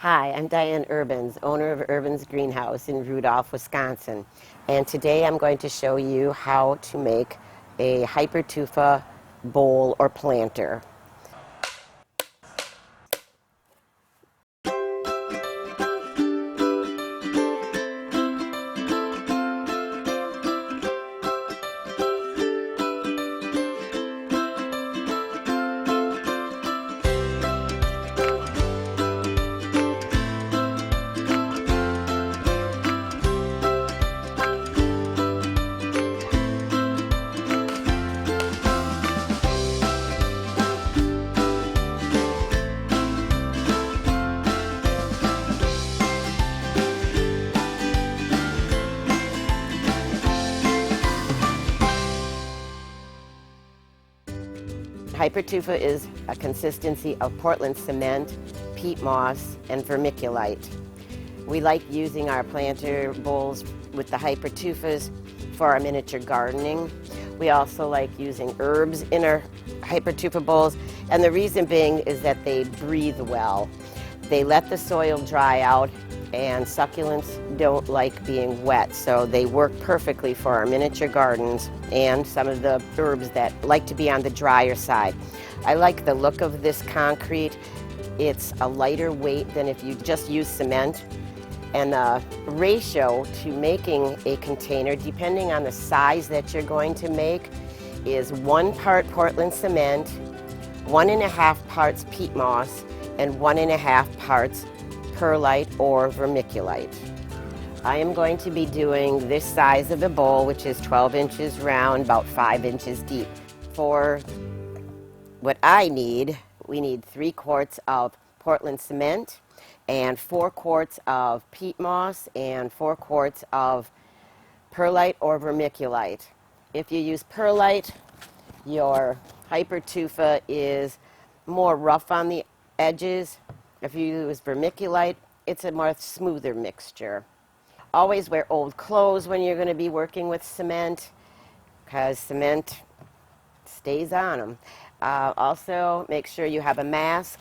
Hi, I'm Diane Urbans, owner of Urbans Greenhouse in Rudolph, Wisconsin. And today I'm going to show you how to make a Hypertufa bowl or planter. Hypertufa is a consistency of Portland cement, peat moss, and vermiculite. We like using our planter bowls with the Hypertufas for our miniature gardening. We also like using herbs in our Hypertufa bowls, and the reason being is that they breathe well. They let the soil dry out, and succulents don't like being wet, so they work perfectly for our miniature gardens and some of the herbs that like to be on the drier side. I like the look of this concrete. It's a lighter weight than if you just use cement, and the ratio to making a container, depending on the size that you're going to make, is 1 part Portland cement, 1.5 parts peat moss, and 1.5 parts perlite or vermiculite. I am going to be doing this size of a bowl, which is 12 inches round, about 5 inches deep. For what I need, we need 3 quarts of Portland cement and 4 quarts of peat moss and 4 quarts of perlite or vermiculite. If you use perlite, your Hypertufa is more rough on the edges. If you use vermiculite, it's a more smoother mixture. Always wear old clothes when you're going to be working with cement, because cement stays on them. Also, make sure you have a mask,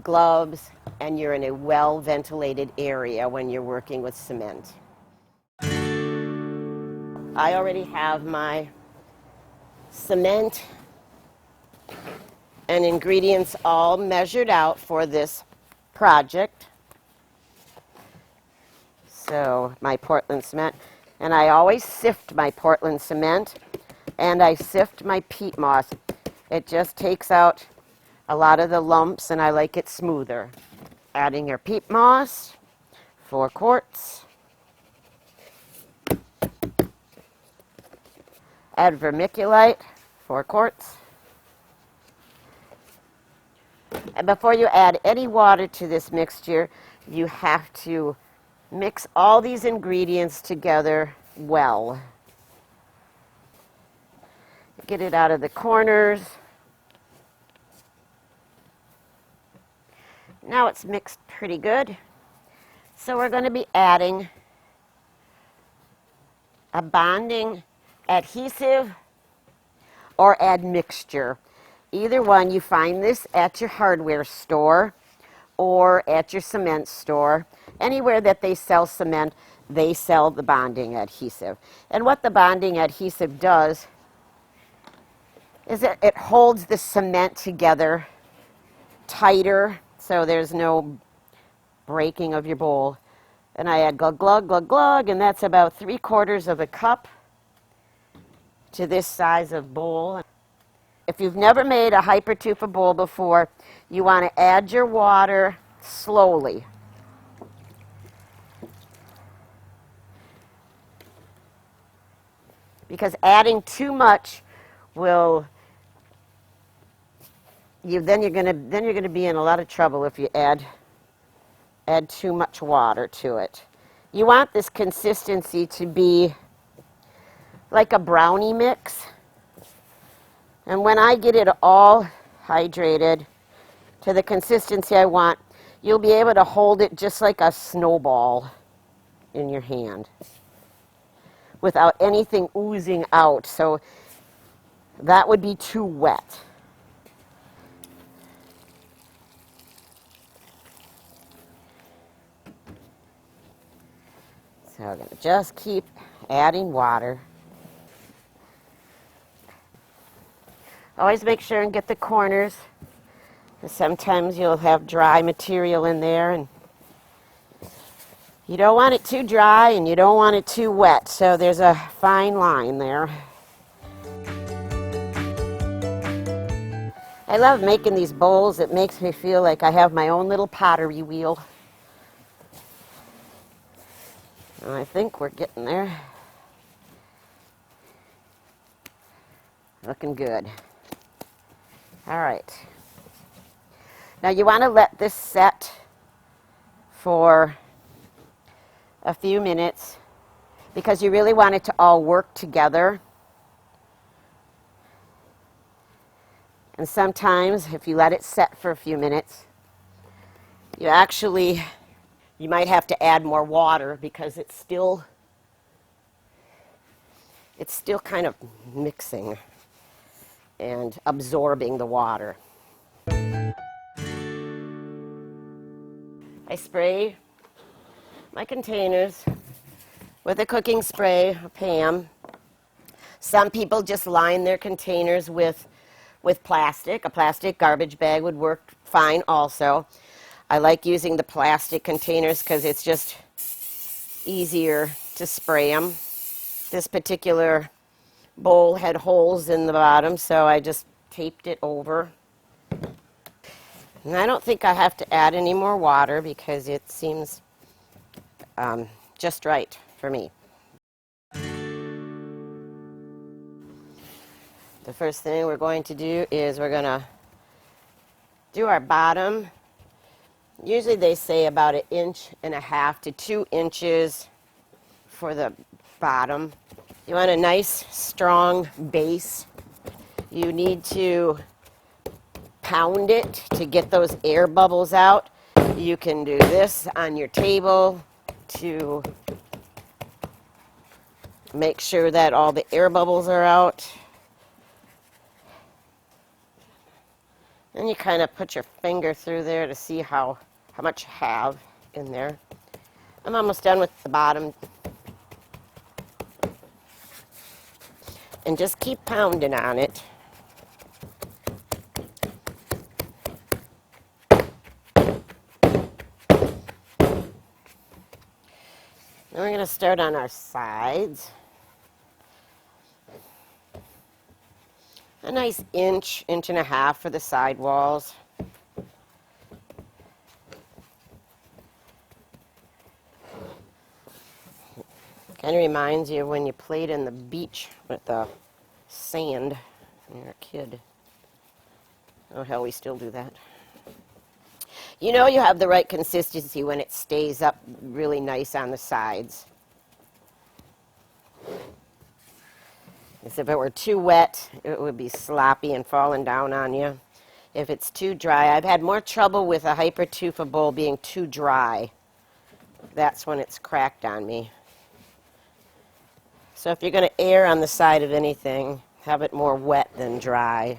gloves, and you're in a well-ventilated area when you're working with cement. I already have my cement and ingredients all measured out for this project. So my Portland cement, and I always sift my Portland cement and I sift my peat moss. It just takes out a lot of the lumps and I like it smoother. Adding your peat moss, 4 quarts. Add vermiculite, 4 quarts. And before you add any water to this mixture, you have to mix all these ingredients together well. Get it out of the corners. Now it's mixed pretty good. So we're going to be adding a bonding adhesive or admixture. Either one, you find this at your hardware store or at your cement store. Anywhere that they sell cement, they sell the bonding adhesive. And what the bonding adhesive does is it holds the cement together tighter, so there's no breaking of your bowl. And I add glug, glug, glug, glug, and that's about 3/4 of a cup to this size of bowl. If you've never made a Hypertufa bowl before, you want to add your water slowly. Because adding too much will then you're going to be in a lot of trouble if you add too much water to it. You want this consistency to be like a brownie mix. And when I get it all hydrated to the consistency I want, you'll be able to hold it just like a snowball in your hand without anything oozing out. So that would be too wet. So we're going to just keep adding water. Always make sure and get the corners. Sometimes you'll have dry material in there, and you don't want it too dry and you don't want it too wet. So there's a fine line there. I love making these bowls. It makes me feel like I have my own little pottery wheel. And I think we're getting there. Looking good. All right. Now you want to let this set for a few minutes because you really want it to all work together. And sometimes if you let it set for a few minutes, you might have to add more water because it's still kind of mixing and absorbing the water. I spray my containers with a cooking spray, a Pam. Some people just line their containers with plastic. A plastic garbage bag would work fine also. I like using the plastic containers because it's just easier to spray them. This particular bowl had holes in the bottom, so I just taped it over. And I don't think I have to add any more water because it seems just right for me. The first thing we're going to do is we're going to do our bottom. Usually they say about 1.5 to 2 inches for the bottom. You want a nice strong base. You need to pound it to get those air bubbles out. You can do this on your table to make sure that all the air bubbles are out. And you kind of put your finger through there to see how much you have in there. I'm almost done with the bottom. And just keep pounding on it. Now we're going to start on our sides. A nice inch, 1.5 inches for the side walls. Kind of reminds you of when you played in the beach with the sand when you were a kid. Oh, hell, we still do that. You know you have the right consistency when it stays up really nice on the sides. Because if it were too wet, it would be sloppy and falling down on you. If it's too dry, I've had more trouble with a Hypertufa Bowl being too dry. That's when it's cracked on me. So if you're going to err on the side of anything, have it more wet than dry.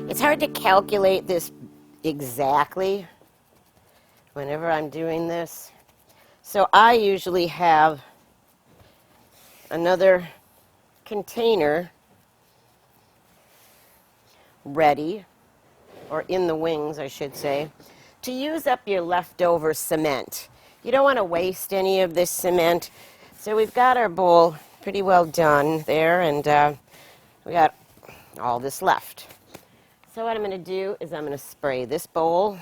It's hard to calculate this exactly whenever I'm doing this. So I usually have another container ready, or in the wings, I should say, to use up your leftover cement. You don't want to waste any of this cement. So we've got our bowl pretty well done there, and we got all this left. So what I'm going to do is I'm going to spray this bowl.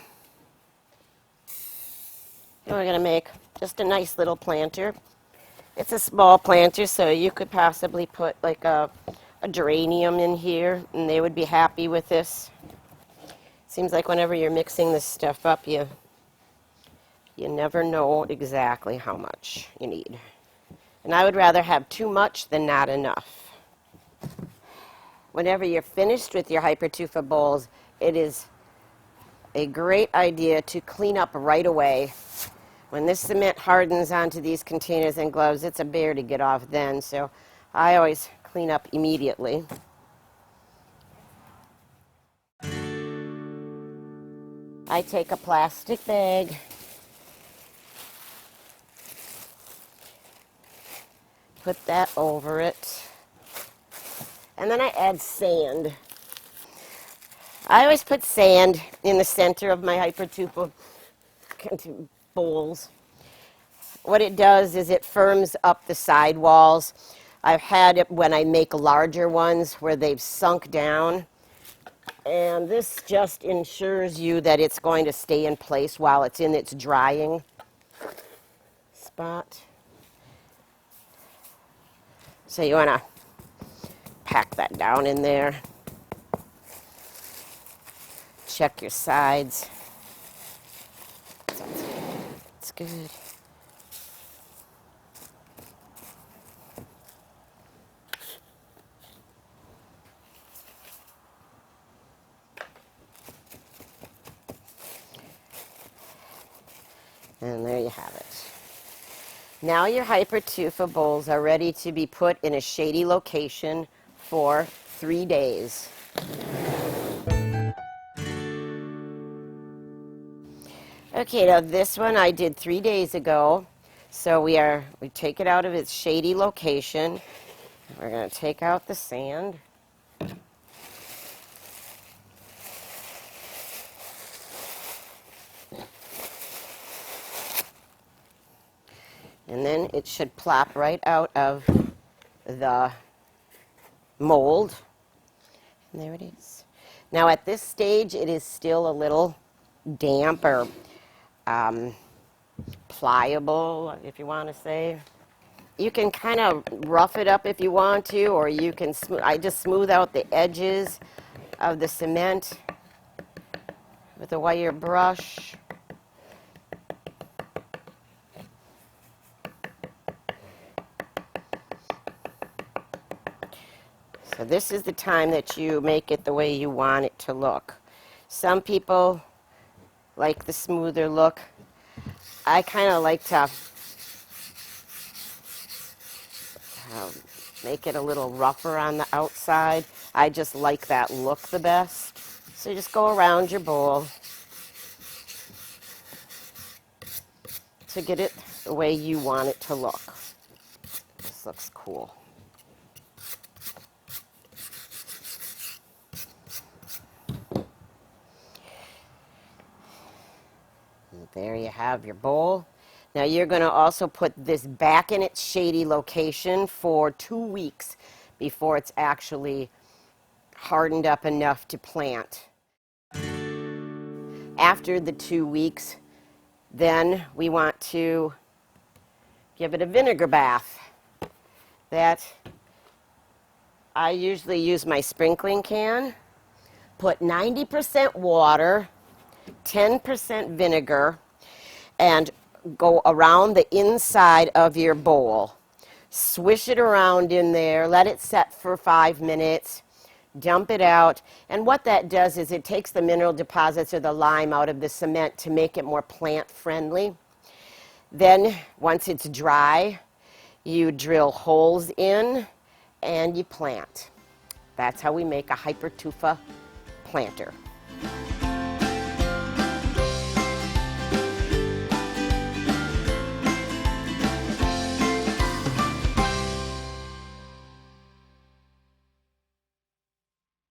And we're going to make just a nice little planter. It's a small planter, so you could possibly put like a geranium in here, and they would be happy with this. Seems like whenever you're mixing this stuff up, you never know exactly how much you need. And I would rather have too much than not enough. Whenever you're finished with your Hypertufa bowls, it is a great idea to clean up right away. When this cement hardens onto these containers and gloves, it's a bear to get off then, so I always clean up immediately. I take a plastic bag, put that over it, and then I add sand. I always put sand in the center of my Hypertufa bowls. What it does is it firms up the side walls. I've had it when I make larger ones where they've sunk down, and this just ensures you that it's going to stay in place while it's in its drying spot. So you want to pack that down in there. Check your sides. It's good. And there you have it. Now your Hypertufa bowls are ready to be put in a shady location for 3 days. Okay, now this one I did 3 days ago. So we take it out of its shady location. We're going to take out the sand. And then it should plop right out of the mold. And there it is. Now at this stage, it is still a little damp or pliable, if you want to say. You can kind of rough it up if you want to, or you can, I just smooth out the edges of the cement with a wire brush. So this is the time that you make it the way you want it to look. Some people like the smoother look. I kind of like to make it a little rougher on the outside. I just like that look the best. So you just go around your bowl to get it the way you want it to look. This looks cool. There you have your bowl. Now you're going to also put this back in its shady location for 2 weeks before it's actually hardened up enough to plant. After the 2 weeks, then we want to give it a vinegar bath. That I usually use my sprinkling can, put 90% water, 10% vinegar, and go around the inside of your bowl. Swish it around in there, let it set for 5 minutes, dump it out, and what that does is it takes the mineral deposits or the lime out of the cement to make it more plant friendly. Then once it's dry, you drill holes in and you plant. That's how we make a Hypertufa planter.